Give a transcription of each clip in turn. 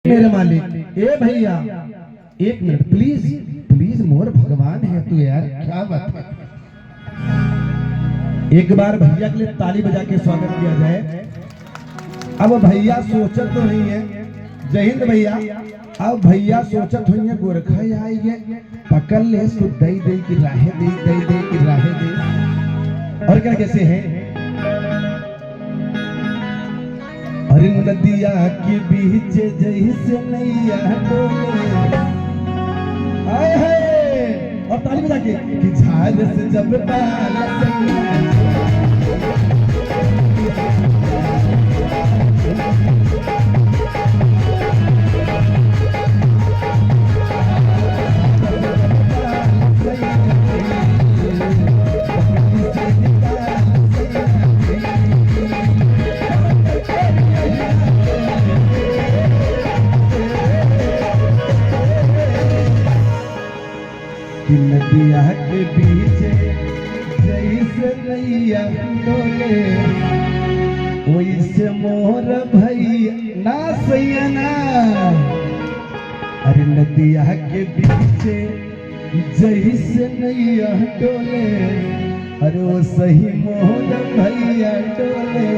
मेरे मालिक ए भैया एक मिनट प्लीज प्लीज, मोर भगवान है तू यार, क्या बात है। एक बार भैया के लिए ताली बजा के स्वागत किया जाए। अब भैया सोचत तो नहीं है, जय हिंद भैया। अब भैया सोचत हुई है गोरखा आई है पकड़ ले सु दई दई की राहे दे दई दई की राहे दे। और क्या कैसे है, अरे नदिया के बीच जैसे नैया डोले, आए है और ताली बजा के कि झाड़ से जब बाल नदिया के बीच जैसे नैया डोले, वैसे मोर भैया ना सैया। अरे नदिया के बीच जैसे नैया डोले, अरे वो सही मोर भैया डोले।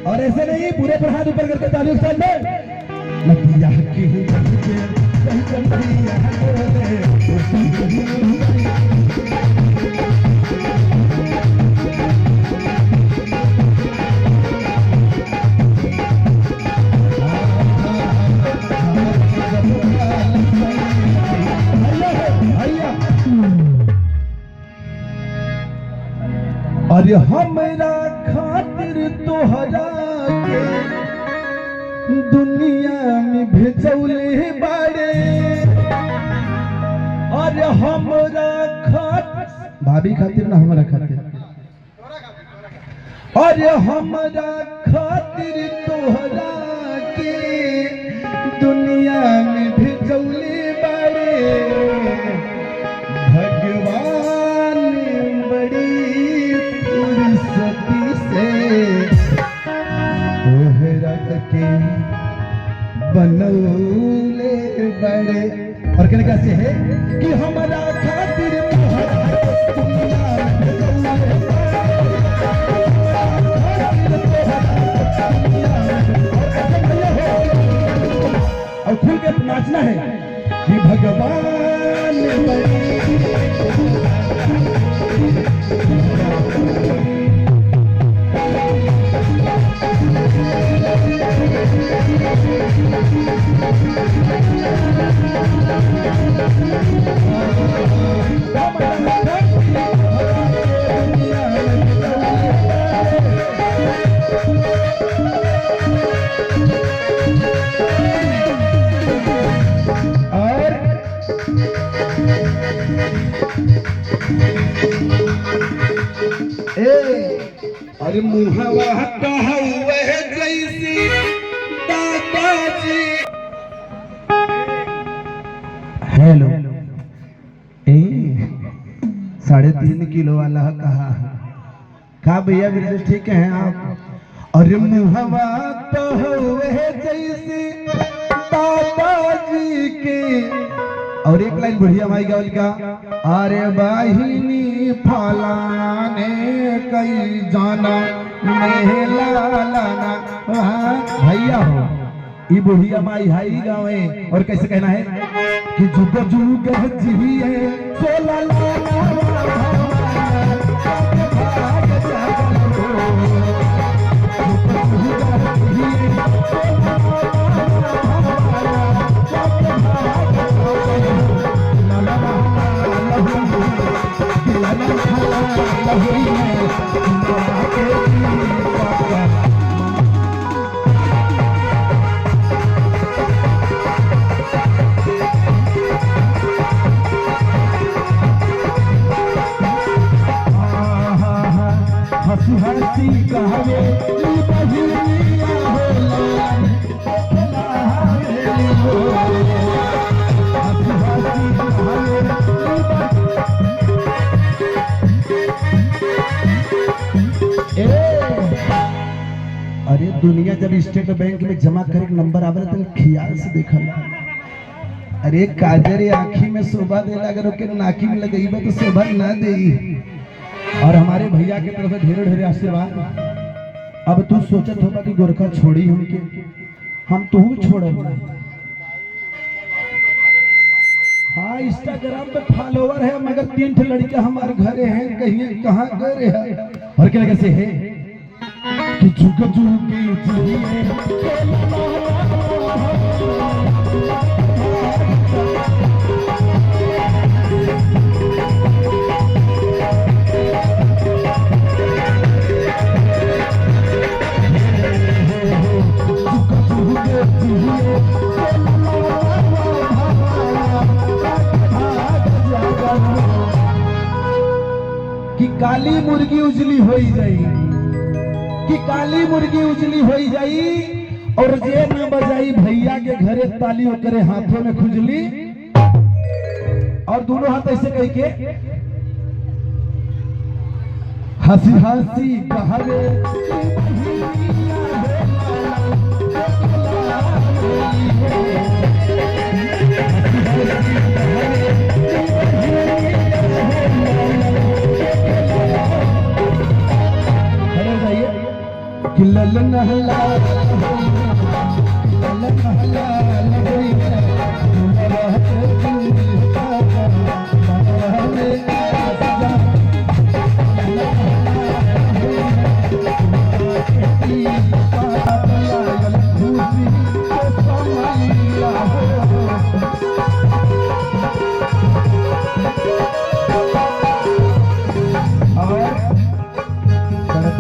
और ऐसे नहीं, पूरे पर हाथ ऊपर करके ताली में नदिया के बीच अरे हमरा खातिर तोहरा के दुनिया में भेजौले बाड़े। अरे हमरा खातिर, भाभी खातिर ना हमरा खातिर, अरे हमरा खातिर तोहरा के दुनिया में भेजौले बाड़े। भगवान बड़ी फुर्सती से तोहरा के बनौले बड़े। और कहने कैसे है कि हमारा खातिर और खुल के नाचना है कि भगवान अरे मुहवा कहवे जैसी दादाजी। हेलो ए 3.5 किलो वाला कहा भैया बिल्कुल ठीक है आप। अरे मुहवा कहवे जैसी दादाजी के। और एक लाइन बढ़िया माई गावल का, अरे बाहिनी फलाने कई जाना मेला लाना। भैया हो ये बुढ़िया माई हाई गावे। और कैसे कहना है कि जुग जुग जिए सोला लाना दुनिया जब स्टेट बैंक में जमा करे के नंबर आवे तो ख्याल से देखा। अरे काजर आँखी में शोभा दे, अगर ओके नाकी में लगेबा तो शोभा ना दे। और हमारे भैया के तरफ ढेर ढेर आशीर्वाद। अब तू सोचत होगा कि गोरखा छोड़ी हमके, हम तू छोड़ब। हाँ इंस्टाग्राम पे फॉलोवर है, मगर 3 लड़कियां हमारे घरे हैं, कहीं कहाँ गए हैं। और क्या कैसे है कि झुक कि काली मुर्गी उजली होई जाई, कि काली मुर्गी उजली होई जाई। और जे न बजाई भैया के घरे ताली करे हाथों में खुजली। और दोनों हाथ ऐसे कह के हंसी हंसी कहरे कि ललन हला ललन हला लहरी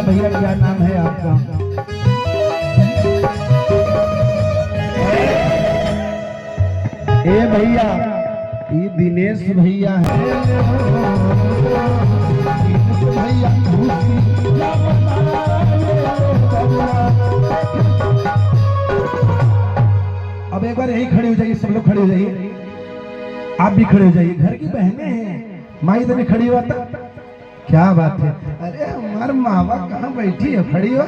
भैया क्या नाम है आपका? ए भैया ये दिनेश भैया है। भैया अब एक बार यही खड़े हो जाइए, सब लोग खड़े हो जाइए, आप भी खड़े हो जाइए। घर की बहनें हैं, माई तो नहीं खड़ी हुआ था। क्या बात है? अरे हमारे मावा कहाँ बैठी है, खड़ी हो?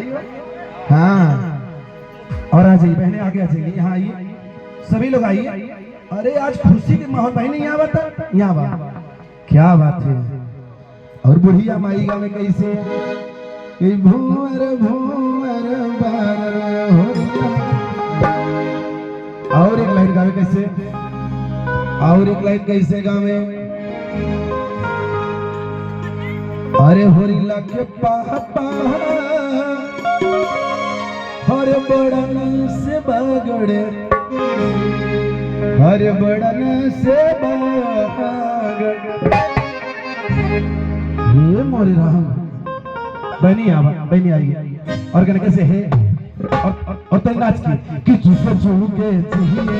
हाँ और आ जाइए बहनें, आगे आ जाइए, यहाँ आइए, सभी लोग आइए। अरे आज खुशी के माहौल, बहनें यहाँ बता, यहाँ बा, क्या बात है। और बुढ़िया माई गावे कैसे? भूअर भूअर बार हो। और एक लाइन गावे कैसे? और एक लाइन कैसे गावे? अरे होरिला के पापा हर बड़न से बगड़े, हर बड़न से बगड़े। ये मोरी राम बनी आवा, बनी आइए। और कहने कैसे है? और तो नाच की कि चुप चुप के चाहिए।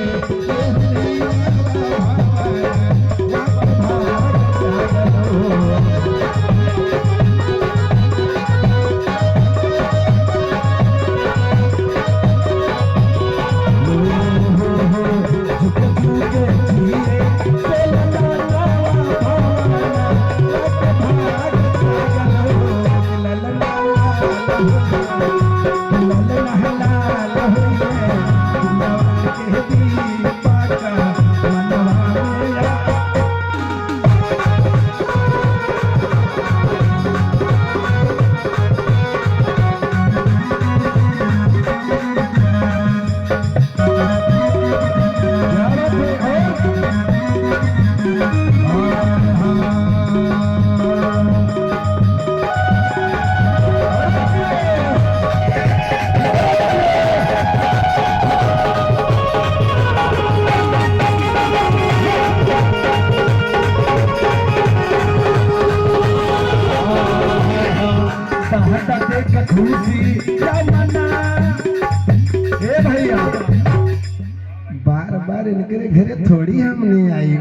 बार बार इनके घरे थोड़ी हम नहीं आई,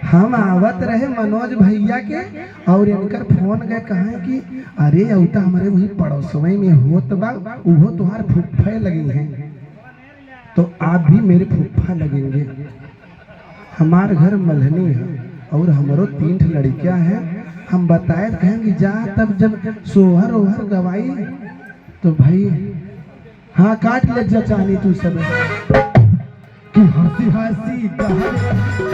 हम आवत रहे मनोज भैया के। और इनकर फोन गए कहा कि अरे औता हमारे वही पड़ोसवे में होत बा, उहो तुम्हारे फुफ्फे लगी हैं, तो आप भी मेरे फुफ्फा लगेंगे। हमारे घर मल्हनी है और हमारो 3 लड़कियां हैं। हम बताए कहेंगे जा, तब जब सोहर ओहर गवाई तो भाई हाँ काट ले जा चाहनी तू समय कि हंसी हंसी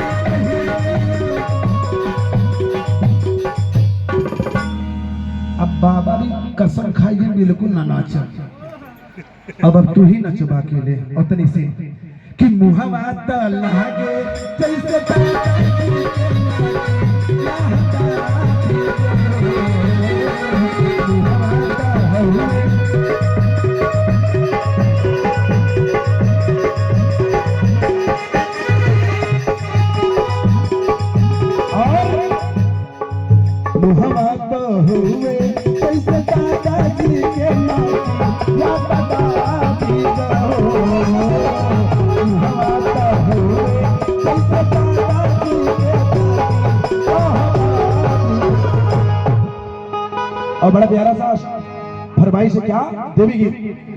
अब बाबा भी कसम खाई है बिल्कुल ना नाच अब तू ही नचबा के ले उतनी से कि मुहवा त लागे जैसे हुए कैसे दादाजी के नाम या दादाजी और बड़ा प्यारा सा फरमाइश है क्या देवी गीत